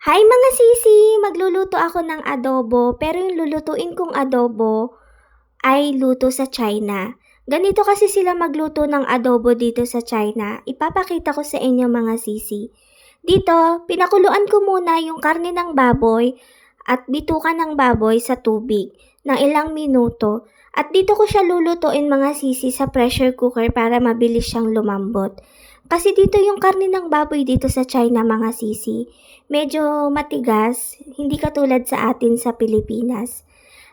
Hi mga sisi! Magluluto ako ng adobo pero yung lulutuin kong adobo ay luto sa China. Ganito kasi sila magluto ng adobo dito sa China. Ipapakita ko sa inyo mga sisi. Dito, pinakuluan ko muna yung karne ng baboy at bituka ng baboy sa tubig ng ilang minuto. At dito ko siya lulutuin mga sisi sa pressure cooker para mabilis siyang lumambot. Kasi dito yung karne ng baboy dito sa China mga sisi, medyo matigas, hindi katulad sa atin sa Pilipinas.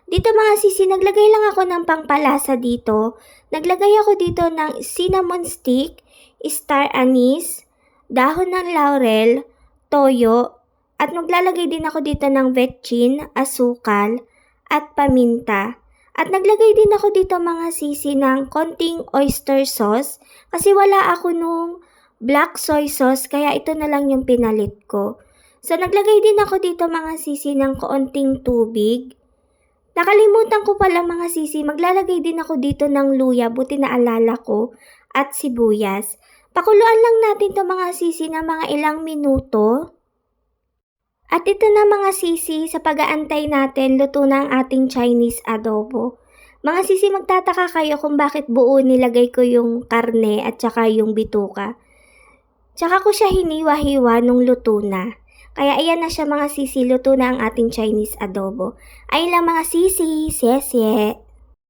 Dito mga sisi, naglagay lang ako ng pangpalasa dito. Naglagay ako dito ng cinnamon stick, star anise, dahon ng laurel, toyo, at maglalagay din ako dito ng vetchin, asukal, at paminta. At naglagay din ako dito mga sisi ng konting oyster sauce kasi wala ako nung black soy sauce kaya ito na lang yung pinalit ko. So naglagay din ako dito mga sisi ng konting tubig. Nakalimutan ko pala mga sisi, maglalagay din ako dito ng luya, buti na alala ko, at sibuyas. Pakuluan lang natin to mga sisi na mga ilang minuto. At ito na mga sisi, sa pag-aantay natin, luto na ang ating Chinese adobo. Mga sisi, magtataka kayo kung bakit buo nilagay ko yung karne at saka yung bituka. Tsaka ko siya hiniwa-hiwa nung luto na. Kaya ayan na siya mga sisi, luto na ang ating Chinese adobo. Ayun lang mga sisi, siyesye.